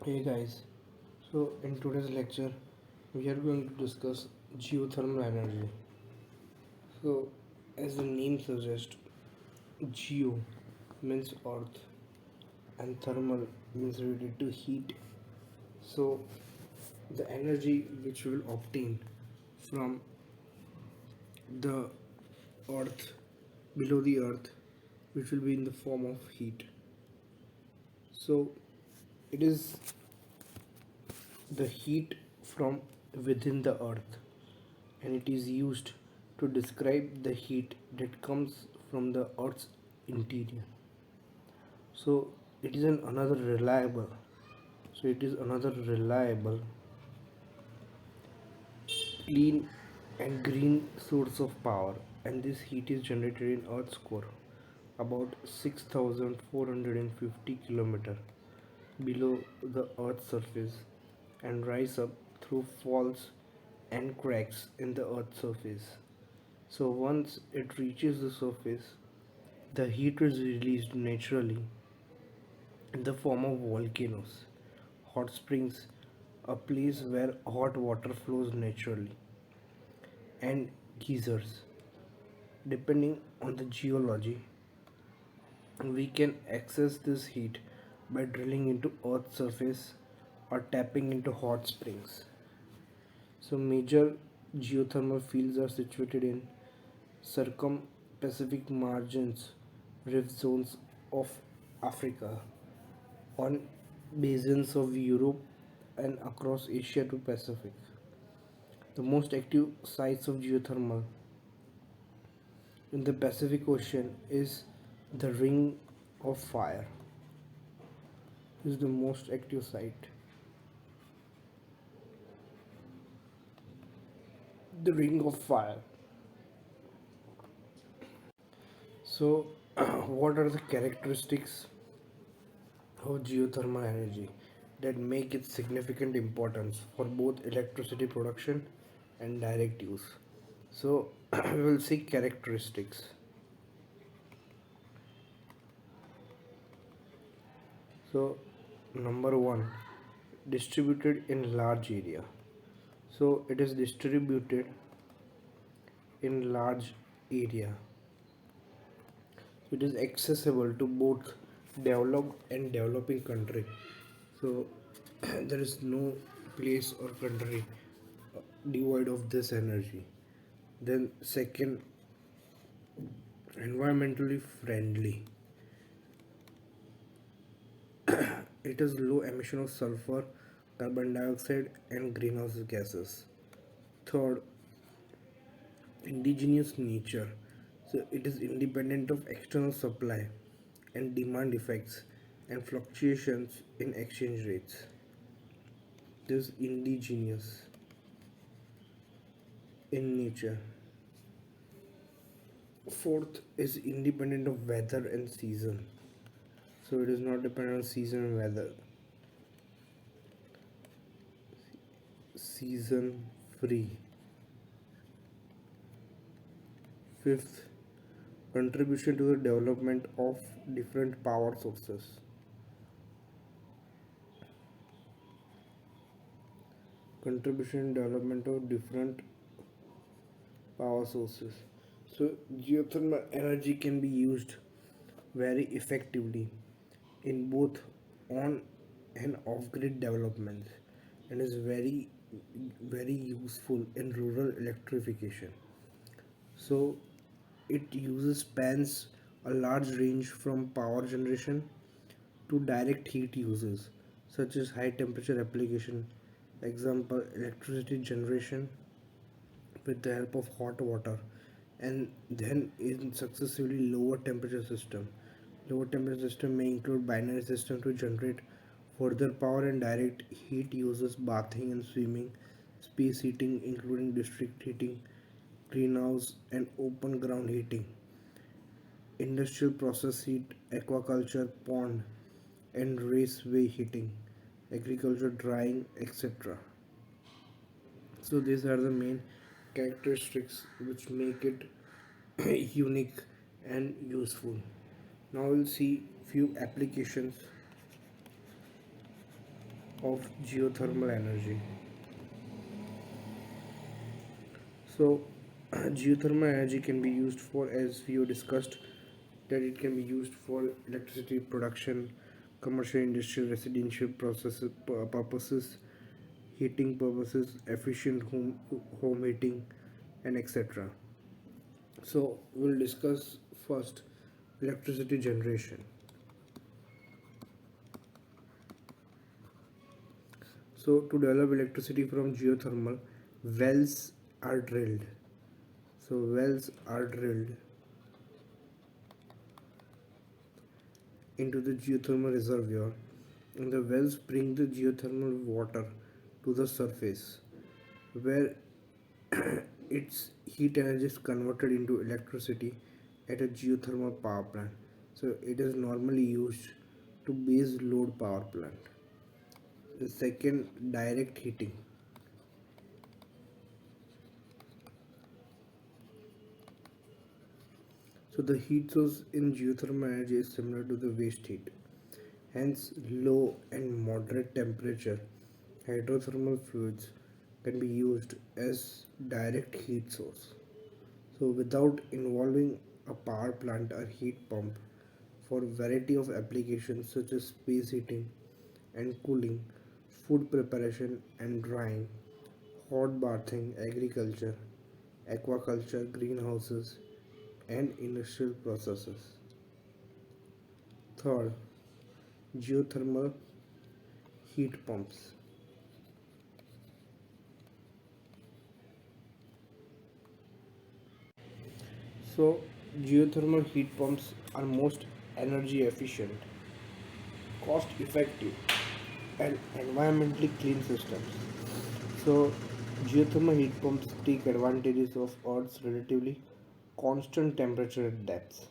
Hey guys, so in today's lecture, we are going to discuss geothermal energy. So, as the name suggests, geo means earth and thermal means related to heat. So, the energy which we will obtain from the earth, below the earth, which will be in the form of heat. So, it is the heat from within the earth, and it is used to describe the heat that comes from the earth's interior. So it is an another reliable so it is another reliable, clean and green source of power, and this heat is generated in earth's core about 6450 kilometer below the earth's surface and rise up through faults and cracks in the earth's surface. So once it reaches the surface, the heat is released naturally in the form of volcanoes, hot springs, a place where hot water flows naturally, and geysers. Depending on the geology, we can access this heat by drilling into Earth's surface or tapping into hot springs. So, major geothermal fields are situated in circum-Pacific margins, rift zones of Africa, on basins of Europe and across Asia to Pacific. The most active sites of geothermal in the Pacific Ocean is the Ring of Fire. Is the most active site. The Ring of Fire. So, what are the characteristics of geothermal energy that make it significant importance for both electricity production and direct use? So, we will see characteristics. So, number one, distributed in large area. So, it is distributed in large area. It is accessible to both developed and developing country. So, there is no place or country devoid of this energy. Then, second, environmentally friendly. It is low emission of sulfur, carbon dioxide, and greenhouse gases. Third, indigenous nature. So it is independent of external supply and demand effects and fluctuations in exchange rates. This is indigenous in nature. Fourth is independent of weather and season. So it is not dependent on season and weather. Season free. Fifth, contribution to the development of different power sources. Contribution in development of different power sources. So geothermal energy can be used very effectively in both on and off grid developments, and is very useful in rural electrification. So it uses spans a large range from power generation to direct heat uses such as high temperature application, example electricity generation with the help of hot water, and then in successively lower temperature system. Lower temperature system may include binary system to generate further power, and direct heat uses bathing and swimming, space heating including district heating, greenhouse and open ground heating, industrial process heat, aquaculture, pond and raceway heating, agriculture drying, etc. So these are the main characteristics which make it unique and useful. Now we'll see few applications of geothermal energy. So, geothermal energy can be used for, as we have discussed, that it can be used for electricity production, commercial, industrial, residential processes, purposes, heating purposes, efficient home heating, and etc. So, we'll discuss first electricity generation. So, to develop electricity from geothermal, wells are drilled. So, wells are drilled into the geothermal reservoir, and the wells bring the geothermal water to the surface, where its heat energy is converted into electricity at a geothermal power plant. So, it is normally used to base load power plant. The second, direct heating. So the heat source in geothermal energy is similar to the waste heat. Hence, low and moderate temperature hydrothermal fluids can be used as direct heat source. So without involving a power plant or heat pump, for variety of applications such as space heating and cooling, food preparation and drying, hot bathing, agriculture, aquaculture, greenhouses, and industrial processes. Third, geothermal heat pumps. So, geothermal heat pumps are most energy efficient, cost effective, and environmentally clean systems. So, geothermal heat pumps take advantages of Earth's relatively constant temperature at depths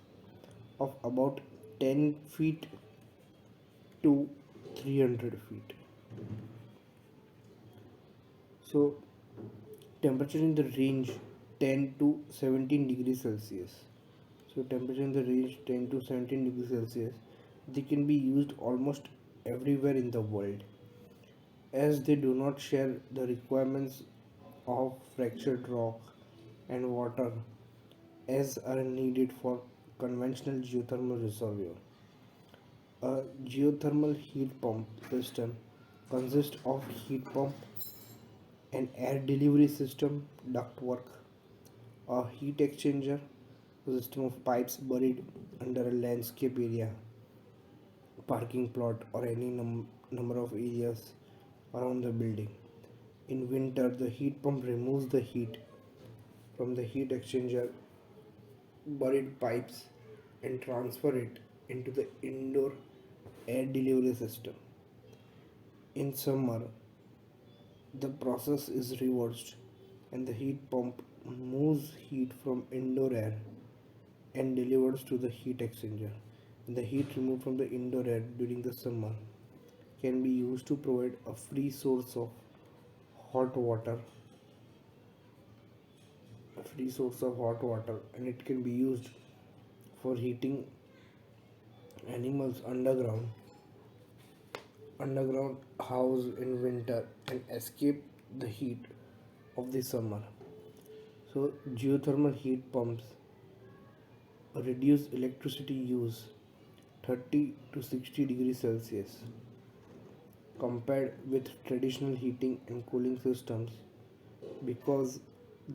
of about 10 feet to 300 feet. So, temperature in the range 10 to 17 degrees Celsius. So, temperature in the range 10 to 17 degrees Celsius, they can be used almost everywhere in the world, as they do not share the requirements of fractured rock and water as are needed for conventional geothermal reservoir. A geothermal heat pump system consists of heat pump, an air delivery system, ductwork, a heat exchanger, a system of pipes buried under a landscape area, parking plot, or any number of areas around the building. In winter, the heat pump removes the heat from the heat exchanger, buried pipes, and transfer it into the indoor air delivery system. In summer, the process is reversed and the heat pump moves heat from indoor air and delivers to the heat exchanger. And the heat removed from the indoor air during the summer can be used to provide a free source of hot water, and it can be used for heating animals underground house in winter and escape the heat of the summer. So geothermal heat pumps reduce electricity use 30 to 60 degrees Celsius compared with traditional heating and cooling systems, because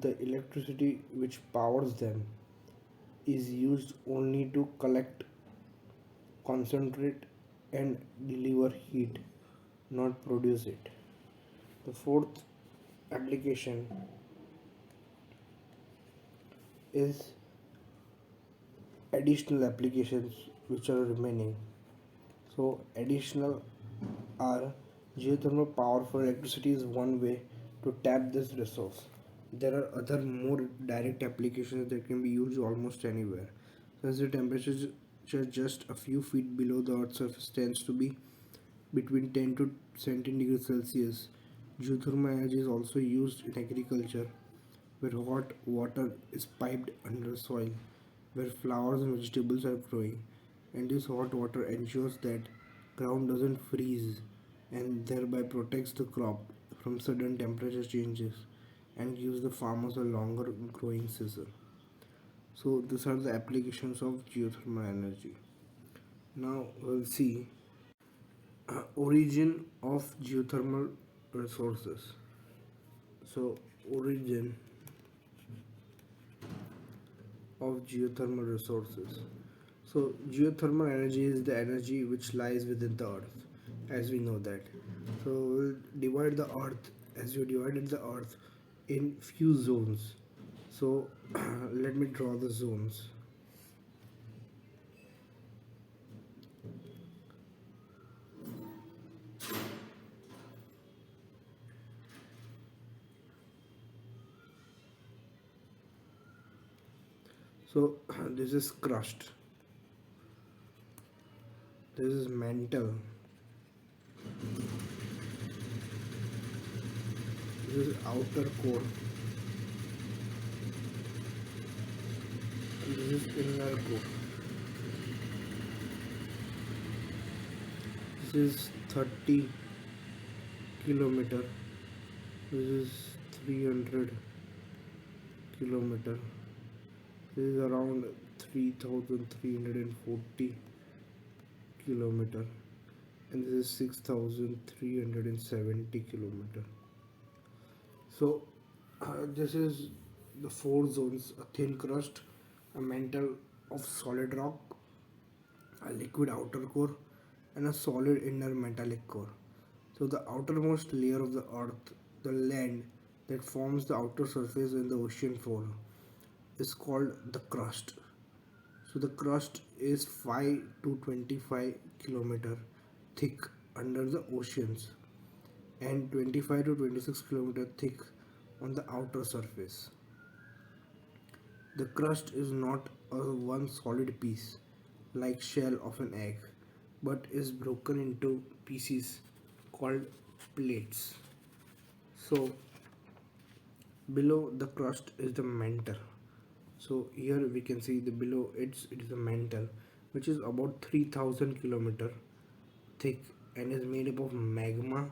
the electricity which powers them is used only to collect, concentrate, and deliver heat, not produce it. The fourth application is additional applications which are remaining. So, additional are geothermal power for electricity is one way to tap this resource. There are other more direct applications that can be used almost anywhere. Since the temperature just a few feet below the Earth's surface tends to be between 10 to 17 degrees Celsius, geothermal energy is also used in agriculture, where hot water is piped under soil, where flowers and vegetables are growing, and this hot water ensures that ground doesn't freeze and thereby protects the crop from sudden temperature changes and gives the farmers a longer growing season. So these are the applications of geothermal energy. Now we'll see origin of geothermal resources. So origin of geothermal resources. So geothermal energy is the energy which lies within the earth, as we know that. So we'll divide the earth as you divided the earth in few zones. So let me draw the zones. So this is crust, this is mantle, this is outer core, and this is inner core. This is 30 kilometer, this is 300 kilometer, this is around 3340 kilometer, and this is 6370 kilometer. So this is the four zones: a thin crust, a mantle of solid rock, a liquid outer core, and a solid inner metallic core. So the outermost layer of the earth, the land that forms the outer surface in the ocean floor, is called the crust. So the crust is 5 to 25 kilometer thick under the oceans and 25 to 26 kilometer thick on the outer surface. The crust is not a one solid piece like shell of an egg, but is broken into pieces called plates. So below the crust is the mantle. So here we can see the below it is a mantle which is about 3000 kilometer thick and is made up of magma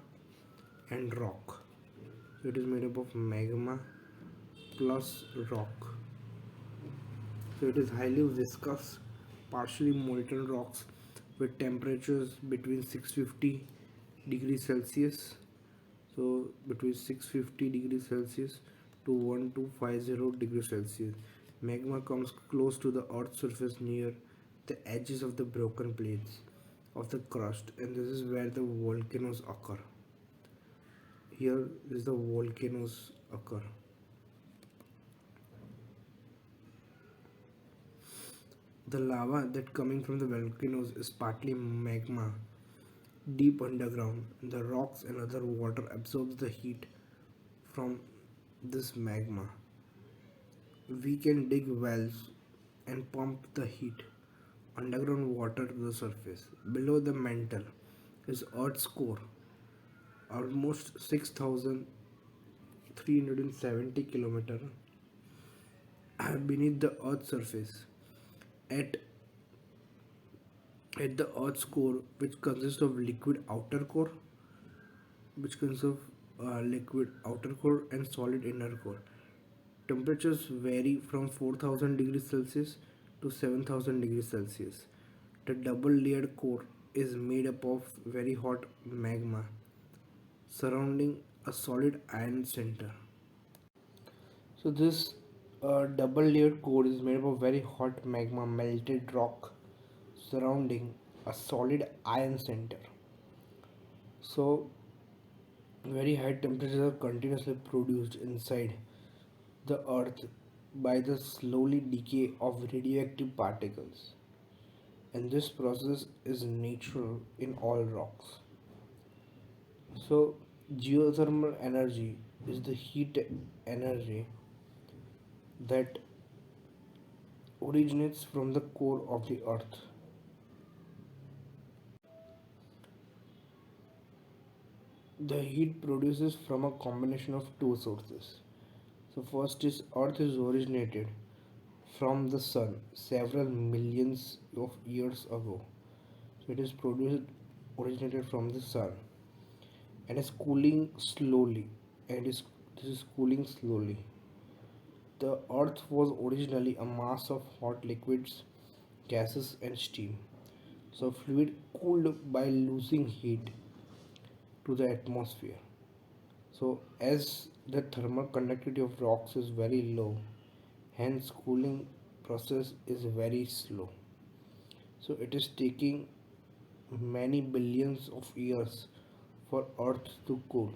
and rock. So it is made up of magma plus rock. So it is highly viscous, partially molten rocks with temperatures between 650 degrees Celsius. So between 650 degrees Celsius to 1250 degrees Celsius. Magma comes close to the earth's surface near the edges of the broken plates of the crust, and this is where the volcanoes occur. Here is the volcanoes occur. The lava that coming from the volcanoes is partly magma deep underground. The rocks and other water absorbs the heat from this magma. We can dig wells and pump the heat underground water to the surface. Below the mantle is Earth's core, almost 6,370 kilometer beneath the Earth's surface. At the Earth's core, which consists of liquid outer core and solid inner core. Temperatures vary from 4000 degrees Celsius to 7000 degrees Celsius. The double layered core is made up of very hot magma surrounding a solid iron center. So this double layered core is made up of very hot magma melted rock surrounding a solid iron center. So very high temperatures are continuously produced inside the earth by the slowly decay of radioactive particles, and this process is natural in all rocks. So geothermal energy is the heat energy that originates from the core of the earth. The heat produces from a combination of two sources. So first is earth is originated from the sun several millions of years ago. So it is produced originated from the sun. and is cooling slowly. And is This is cooling slowly. The Earth was originally a mass of hot liquids, gases, and steam. So fluid cooled by losing heat to the atmosphere. So as the thermal conductivity of rocks is very low, hence cooling process is very slow. So it is taking many billions of years for Earth to cool.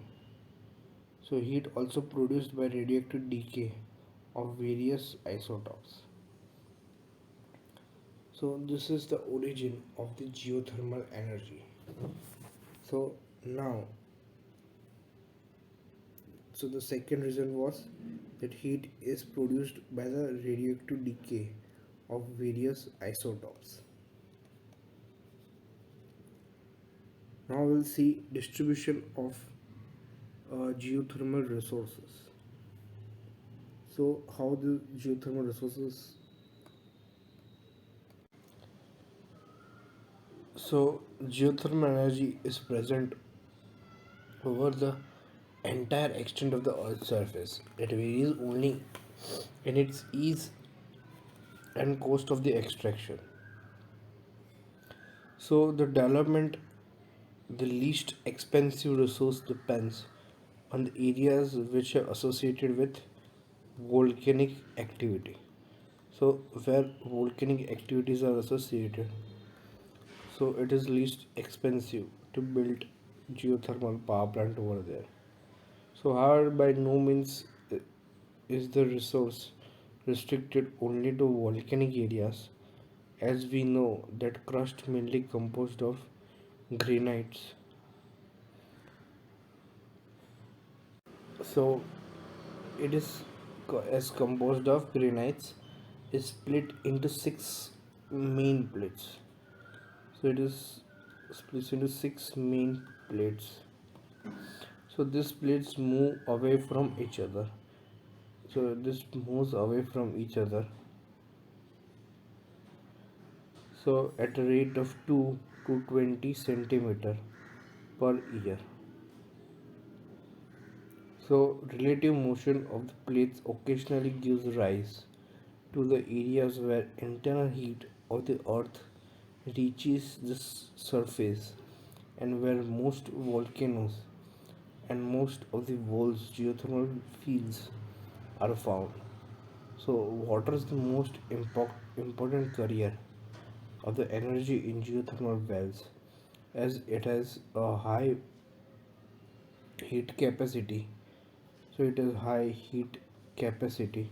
So heat also produced by radioactive decay of various isotopes. So this is the origin of the geothermal energy. So now, so the second reason was that heat is produced by the radioactive decay of various isotopes. Now we'll see distribution of geothermal resources. So how the geothermal resources? So geothermal energy is present over the entire extent of the Earth's surface. It varies only in its ease and cost of the extraction. So the development, the least expensive resource depends on the areas which are associated with volcanic activity. So where volcanic activities are associated, so it is least expensive to build geothermal power plant over there. So however, by no means is the resource restricted only to volcanic areas, as we know that crust mainly composed of granites. So it is as composed of granites is split into six main plates. So it is split into six main plates. So these plates move away from each other. So this moves away from each other. So at a rate of 2 to 20 centimeter per year. So relative motion of the plates occasionally gives rise to the areas where internal heat of the earth reaches the surface and where most volcanoes and most of the world's geothermal fields are found. So water is the most important carrier of the energy in geothermal wells, as it has a high heat capacity. So it has high heat capacity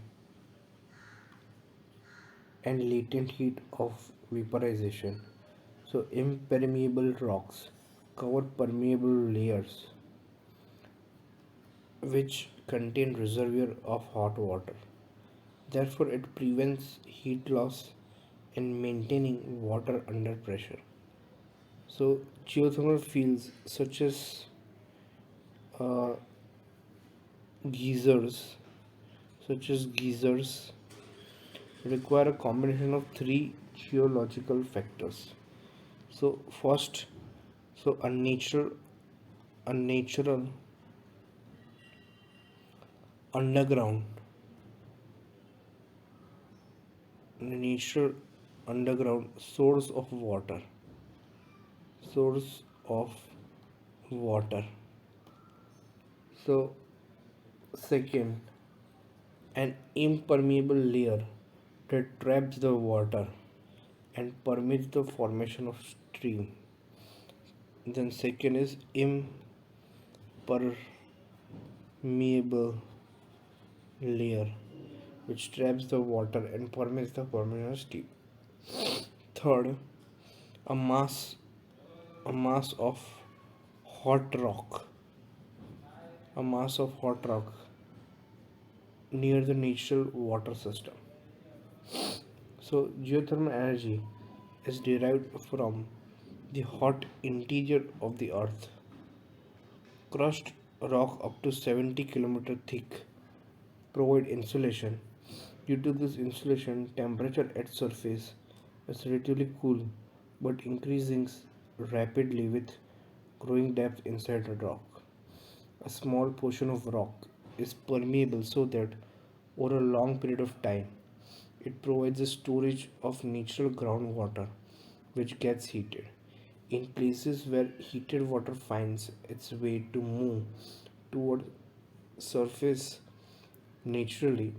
and latent heat of vaporization. So impermeable rocks cover permeable layers which contain reservoir of hot water. Therefore, it prevents heat loss and maintaining water under pressure. So geothermal fields such as uh, geysers, geysers require a combination of three geological factors. So first, so a natural underground, natural underground source of water. So second, an impermeable layer that traps the water and permits the formation of stream. Then second is impermeable layer which traps the water and permits the formation of steam. Third, a mass a mass of hot rock, a mass of hot rock near the natural water system. So geothermal energy is derived from the hot interior of the earth. Crushed rock up to 70 km thick provide insulation. Due to this insulation, temperature at surface is relatively cool but increasing rapidly with growing depth inside the rock. A small portion of rock is permeable so that over a long period of time it provides a storage of natural groundwater which gets heated. In places where heated water finds its way to move toward surface naturally,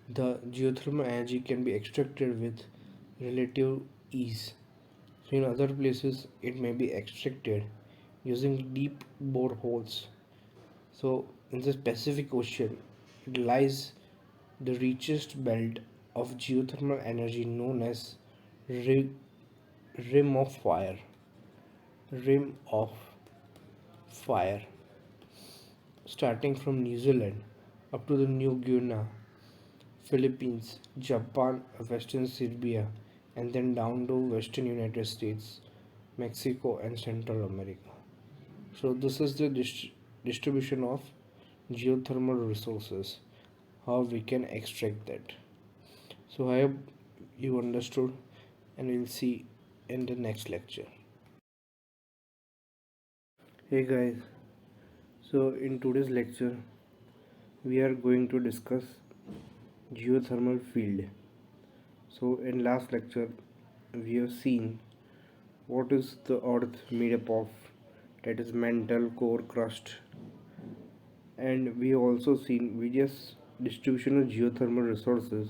the geothermal energy can be extracted with relative ease. So in other places it may be extracted using deep boreholes. So in the Pacific Ocean it lies the richest belt of geothermal energy known as ri- rim of fire. Rim of fire, starting from New Zealand up to the New Guinea, Philippines, Japan, Western Serbia, and then down to Western United States, Mexico, and Central America. So this is the distribution of geothermal resources, how we can extract that. So I hope you understood, and we'll see in the next lecture. Hey guys, so in today's lecture we are going to discuss geothermal field. So in last lecture we have seen what is the earth made up of, that is mantle, core, crust, and we also seen various distribution of geothermal resources,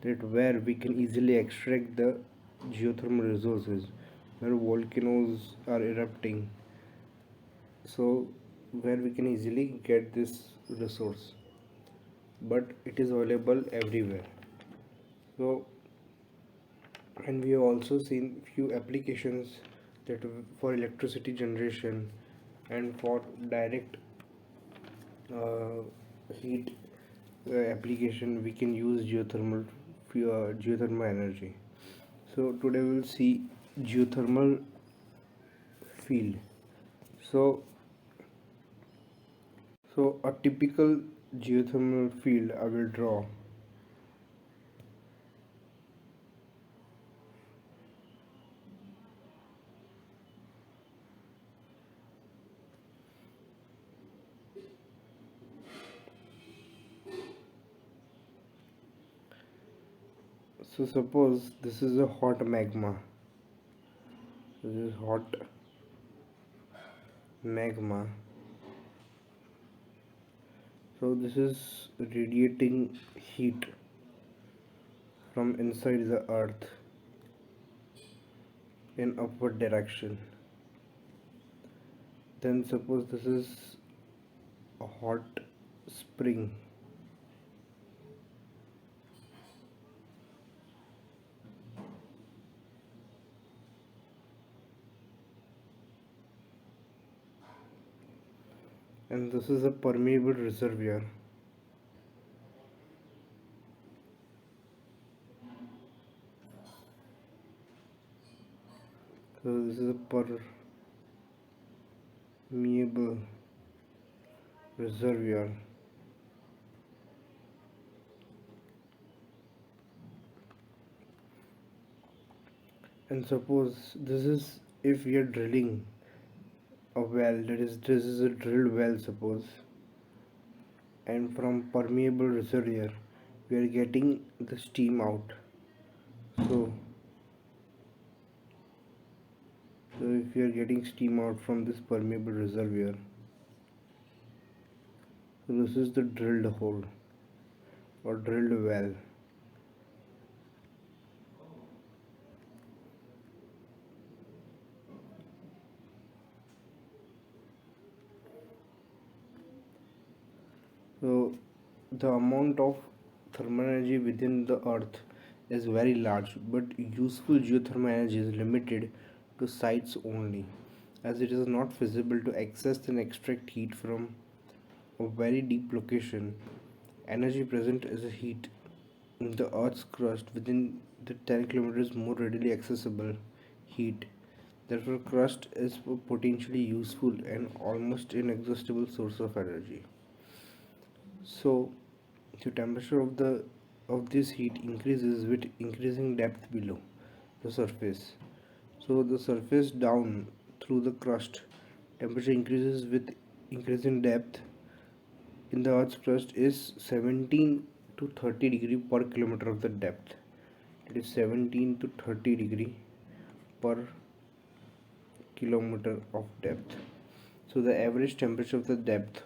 that where we can easily extract the geothermal resources, where volcanoes are erupting, so where we can easily get this resource, but it is available everywhere. So, and we have also seen few applications that for electricity generation and for direct uh, heat application we can use geothermal energy. So today we'll see geothermal field. So so a typical geothermal field I will draw. So suppose this is a hot magma. This is hot magma. So this is radiating heat from inside the earth in upward direction. Then suppose this is a hot spring. And this is a permeable reservoir. So this is a permeable reservoir. And suppose this is, if we are drilling a well, that is this is a drilled well suppose, and from permeable reservoir we are getting the steam out. So so if we are getting steam out from this permeable reservoir, so this is the drilled hole or drilled well. So the amount of thermal energy within the earth is very large, but useful geothermal energy is limited to sites only, as it is not feasible to access and extract heat from a very deep location. Energy present as a heat in the earth's crust within the 10 kilometers more readily accessible heat. Therefore, crust is a potentially useful and almost inexhaustible source of energy. So, the temperature of this heat increases with increasing depth below the surface. So the surface down through the crust temperature increases with increase in depth in the Earth's crust is 17 to 30 degree per kilometer of the depth. It is 17 to 30 degree per kilometer of depth. So the average temperature of the depth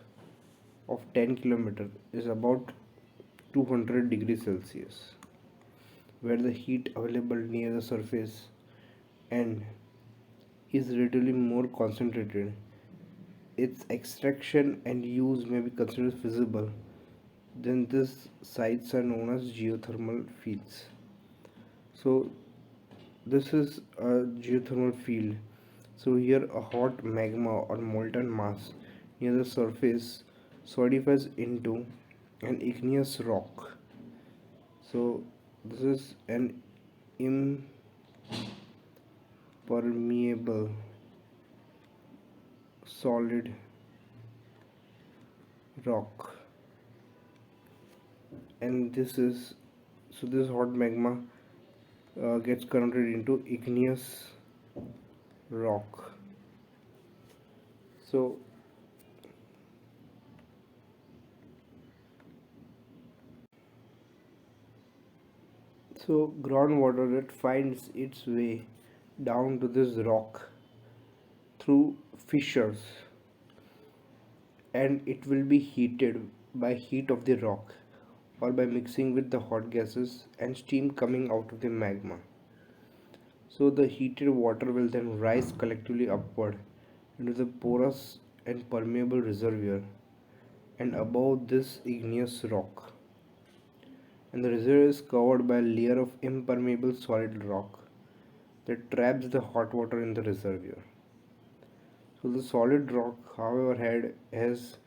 of 10 kilometer is about 200 degrees Celsius, where the heat available near the surface and is relatively more concentrated. Its extraction and use may be considered feasible. Then these sites are known as geothermal fields. So this is a geothermal field. So here a hot magma or molten mass near the surface solidifies into an igneous rock. So this is an impermeable solid rock, and this hot magma gets converted into igneous rock. So groundwater that finds its way down to this rock through fissures, and it will be heated by heat of the rock or by mixing with the hot gases and steam coming out of the magma. So the heated water will then rise collectively upward into the porous and permeable reservoir and above this igneous rock. And the reservoir is covered by a layer of impermeable solid rock that traps the hot water in the reservoir. So the solid rock, however, has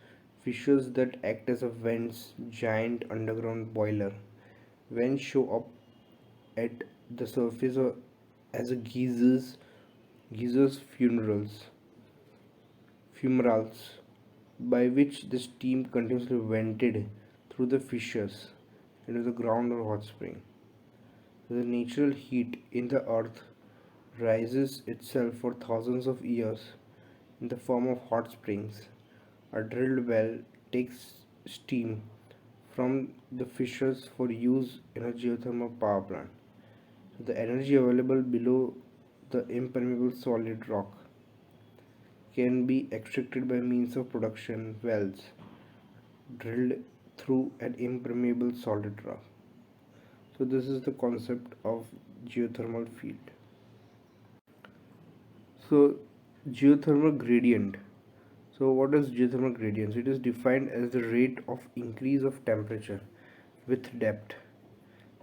fissures that act as a vents, giant underground boiler. Vents show up at the surface as a fumerals, by which the steam continuously vented through the fissures into the ground or hot spring. So the natural heat in the earth rises itself for thousands of years in the form of hot springs. A drilled well takes steam from the fissures for use in a geothermal power plant. So the energy available below the impermeable solid rock can be extracted by means of production wells drilled through an impermeable solid rock. So this is the concept of geothermal field. So geothermal gradient. So what is geothermal gradient? It is defined as the rate of increase of temperature with depth.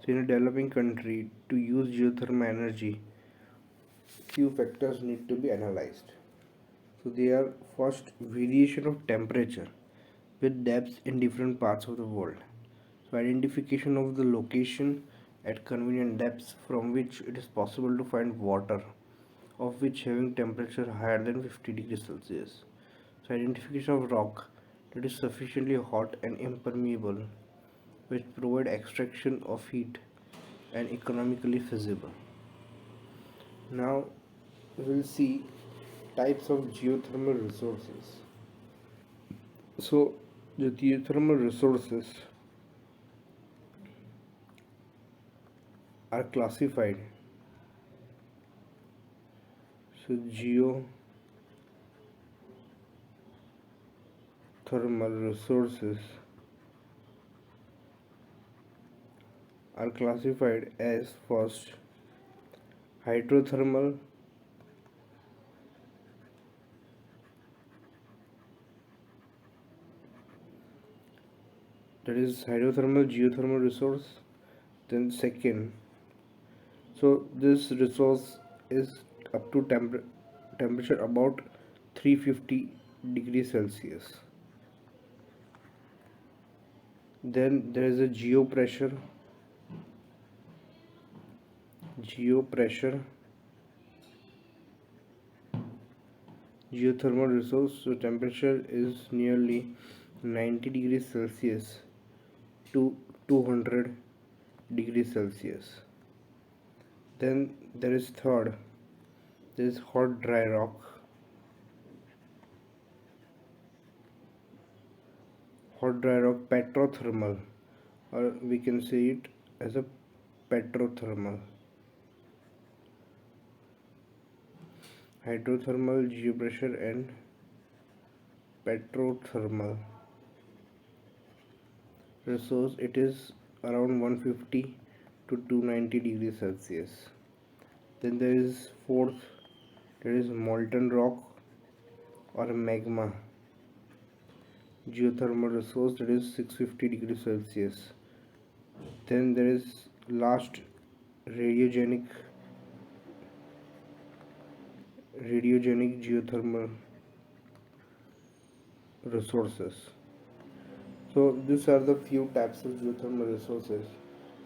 So in a developing country, to use geothermal energy, few factors need to be analyzed. So they are: first, variation of temperature with depths in different parts of the world. So identification of the location at convenient depths from which it is possible to find water, of which having temperature higher than 50 degrees Celsius. So identification of rock that is sufficiently hot and impermeable, which provide extraction of heat and economically feasible. Now we will see types of geothermal resources. So the geothermal resources are classified. So geothermal resources are classified as: first, hydrothermal, that is hydrothermal geothermal resource. Then second, so this resource is up to temperature about 350 degrees Celsius. Then there is a geopressure geothermal resource. So temperature is nearly 90 degrees Celsius to 200 degrees Celsius. Then there is third, there is hot dry rock. hot dry rock petrothermal, or we can say it as a petrothermal. Hydrothermal, geopressure, and petrothermal resource. It is around 150 to 290 degrees Celsius. Then there is fourth, there is molten rock or magma geothermal resource, that is 650 degrees Celsius. Then there is last, radiogenic geothermal resources. So these are the few types of geothermal resources.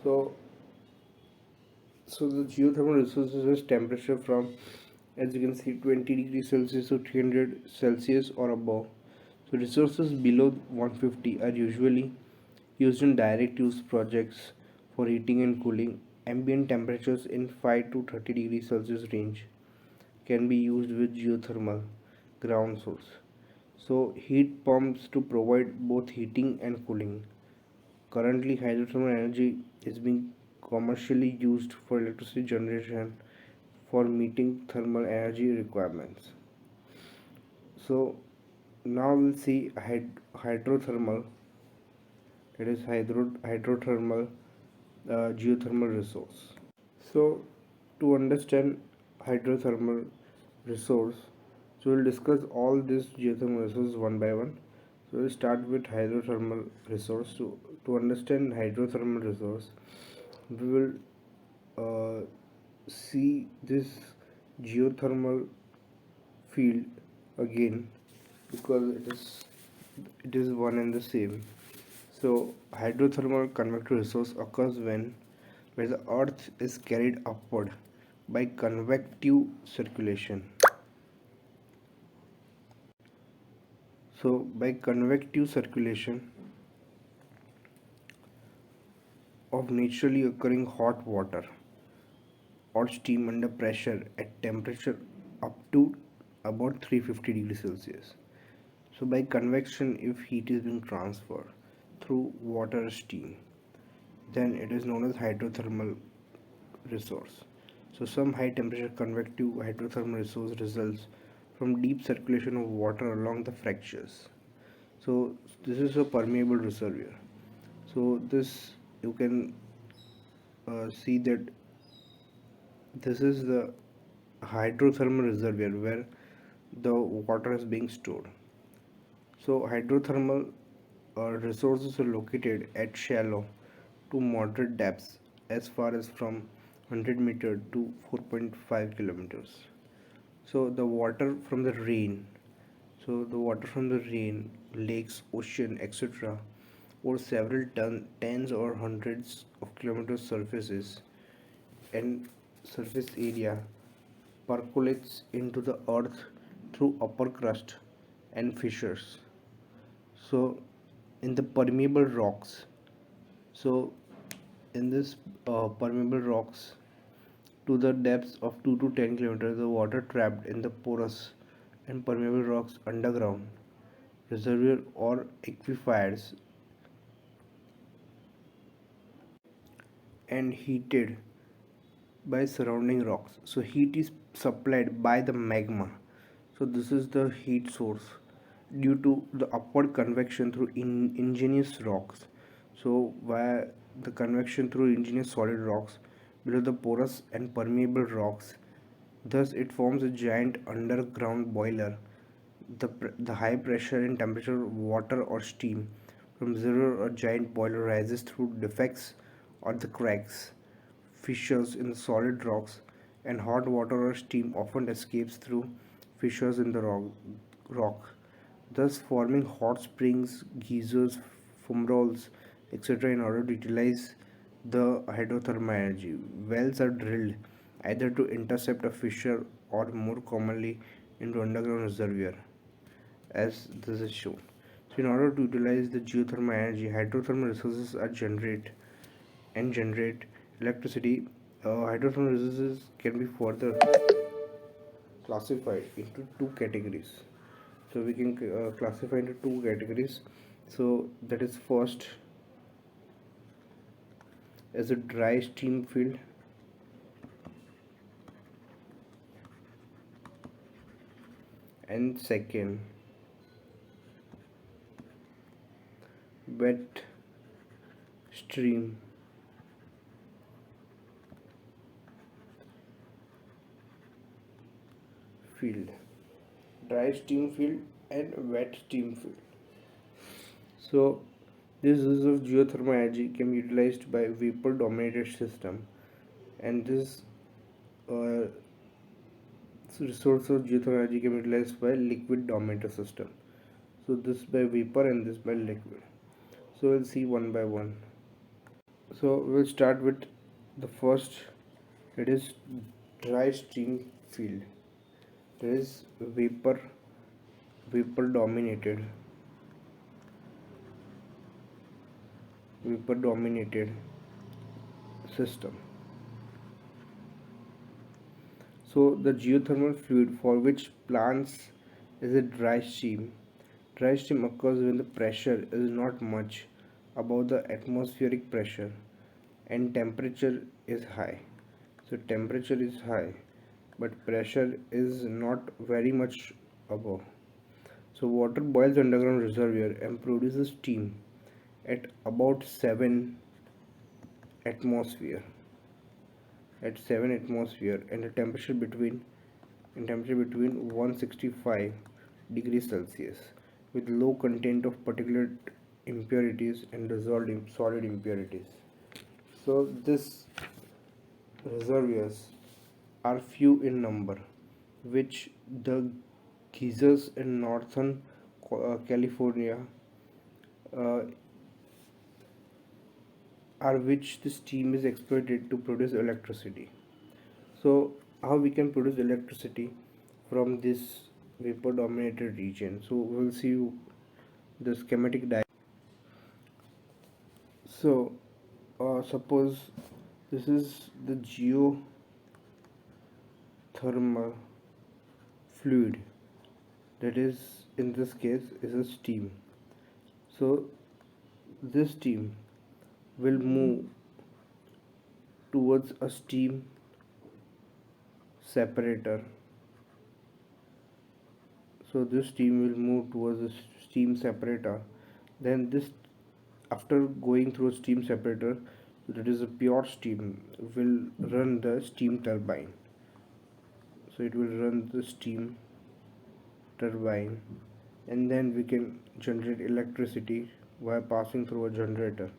So the geothermal resources is temperature from, as you can see, 20 degrees Celsius to 300 Celsius or above. So resources below 150 are usually used in direct use projects for heating and cooling. Ambient temperatures in 5 to 30 degrees Celsius range can be used with geothermal ground source. So heat pumps to provide both heating and cooling. Currently, hydrothermal energy is being commercially used for electricity generation for meeting thermal energy requirements. So now we'll see hydrothermal, that is hydrothermal geothermal resource. So to understand hydrothermal resource, so we'll discuss all these geothermal resources one by one. So we'll start with hydrothermal resource. To understand hydrothermal resource, we will see this geothermal field again, because it is one and the same. So hydrothermal convective resource occurs when where the earth is carried upward by convective circulation. So by convective circulation of naturally occurring hot water or steam under pressure at temperature up to about 350 degrees Celsius. So by convection, if heat is being transferred through water or steam, then it is known as hydrothermal resource. So some high temperature convective hydrothermal resource results from deep circulation of water along the fractures. So this is a permeable reservoir. So this, you can see that this is the hydrothermal reservoir where the water is being stored. So hydrothermal resources are located at shallow to moderate depths as far as from 100 meter to 4.5 kilometers. So the water from the rain, lakes, ocean, etc., or several tens or hundreds of kilometers surfaces and surface area percolates into the earth through upper crust and fissures. So in the permeable rocks, so in this permeable rocks, to the depths of 2 to 10 kilometers, the water trapped in the porous and permeable rocks underground reservoir or aquifers and heated by surrounding rocks. So heat is supplied by the magma. So this is the heat source due to the upward convection through ingenious rocks. So via the convection through ingenious solid rocks below the porous and permeable rocks, thus it forms a giant underground boiler. The high pressure and temperature water or steam from zero or giant boiler rises through defects or the cracks, fissures in the solid rocks, and hot water or steam often escapes through fissures in the rock, thus forming hot springs, geysers, fumaroles, etc. in order to utilize the hydrothermal energy. Wells are drilled either to intercept a fissure or more commonly into underground reservoir, as this is shown. So in order to utilize the geothermal energy, hydrothermal resources are generate electricity. Hydrothermal resources can be further classified into two categories. So we can classify into two categories. So that is first as a dry steam field, and second wet stream field. Dry steam field and wet steam field. So this use of geothermal energy can be utilized by vapor dominated system, and this uh, resource of geothermal energy can be utilized by liquid dominated system. So this by vapor and this by liquid. So we'll see one by one. So we'll start with the first, it is dry steam field. There is vapor dominated system. So the geothermal fluid for which plants is a dry steam. Dry steam occurs when the pressure is not much above the atmospheric pressure and temperature is high. So temperature is high but pressure is not very much above. So water boils underground reservoir and produces steam at about 7 atmosphere and a temperature between 165 degrees Celsius with low content of particulate impurities and dissolved solid impurities. So these reservoirs are few in number, which the geysers in northern California uh, are which the steam is exploited to produce electricity. So how we can produce electricity from this vapor dominated region? So we'll see the schematic diagram. So suppose this is the geothermal fluid, that is in this case is a steam. So this steam will move towards a steam separator. So this steam will move towards a steam separator. Then this, after going through a steam separator, that is a pure steam, will run the steam turbine. So it will run the steam turbine, and then we can generate electricity while passing through a generator,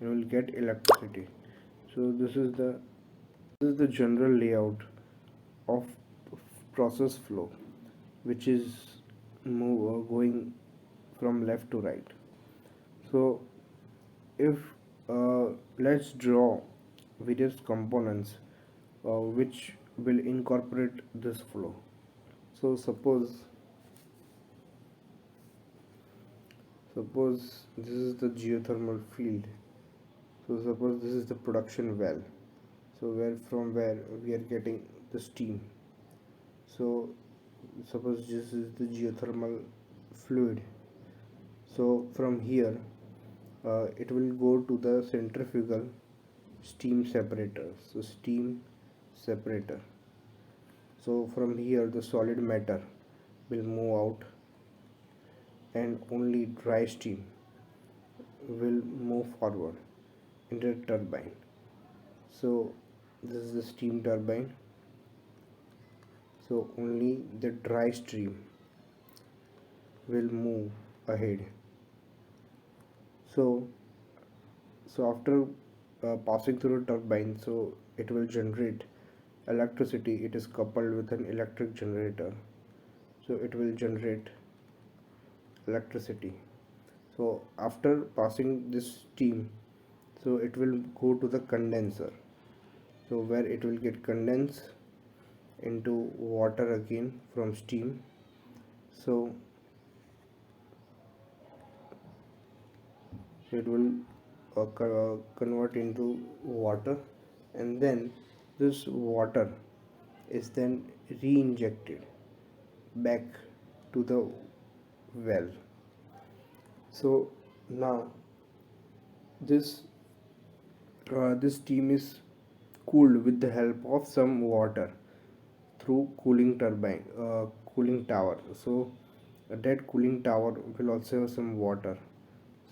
and we'll get electricity. So this is the general layout of process flow, which is going from left to right. So if let's draw various components which will incorporate this flow. So suppose this is the geothermal field. So suppose this is the production well, so where we are getting the steam. So suppose this is the geothermal fluid. So from here it will go to the centrifugal steam separator. So steam separator. So from here the solid matter will move out and only dry steam will move forward into the turbine. So this is the steam turbine. So only the dry stream will move ahead. So after passing through a turbine, so it will generate electricity. It is coupled with an electric generator, so it will generate electricity. So after passing this steam, so it will go to the condenser, so where it will get condensed into water again from steam. So it will convert into water, and then this water is then re-injected back to the well. So now this this steam is cooled with the help of some water through cooling tower. So that cooling tower will also have some water.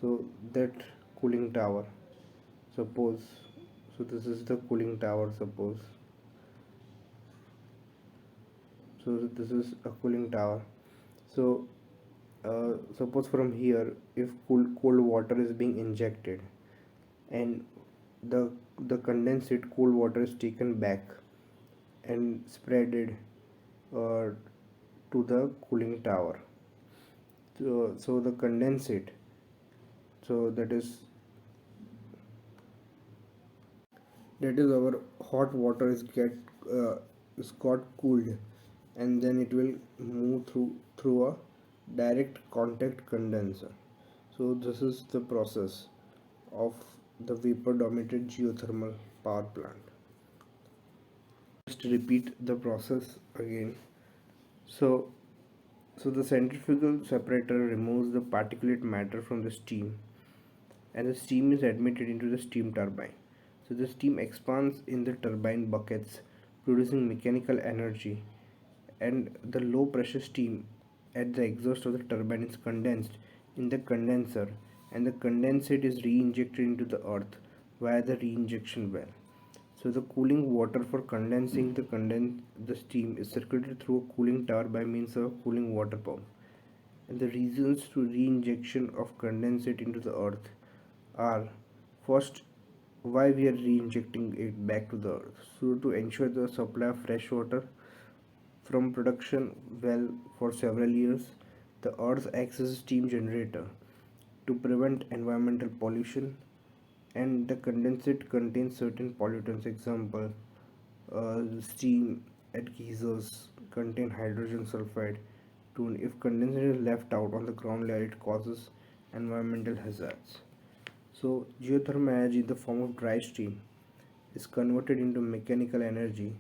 So that cooling tower, suppose, so this is the cooling tower, this is a cooling tower. So suppose from here, if cold water is being injected, and the condensate cool water is taken back and spreaded uh, to the cooling tower. So the condensate, so that is our hot water is got cooled, and then it will move through a direct contact condenser. So this is the process of the vapor dominated geothermal power plant. Just repeat the process again. So so the centrifugal separator removes the particulate matter from the steam, and the steam is admitted into the steam turbine. So the steam expands in the turbine buckets, producing mechanical energy, and the low pressure steam at the exhaust of the turbine is condensed in the condenser, and the condensate is re-injected into the earth via the reinjection well. So the cooling water for condensing the steam is circulated through a cooling tower by means of a cooling water pump. And the reasons to reinjection of condensate into the earth are: first, why we are reinjecting it back to the earth. So to ensure the supply of fresh water from production well for several years, the earth acts as a steam generator to prevent environmental pollution, and the condensate contains certain pollutants. Example, steam at geysers contain hydrogen sulfide. If condensate is left out on the ground layer, it causes environmental hazards. So geothermal energy in the form of dry steam is converted into mechanical energy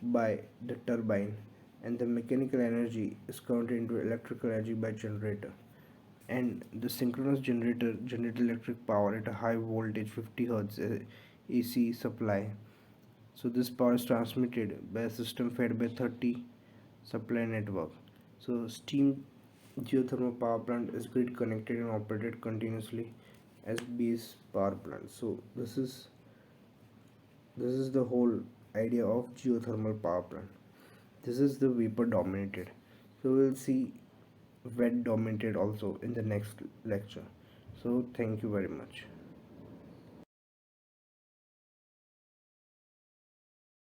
by the turbine, and the mechanical energy is converted into electrical energy by generator. And the synchronous generator generate electric power at a high voltage 50 Hz AC supply. So this power is transmitted by a system fed by 30 supply network. So steam geothermal power plant is grid connected and operated continuously as base power plant. So this is the whole idea of geothermal power plant. This is the vapor dominated. So we'll see wet dominated also in the next lecture. So thank you very much.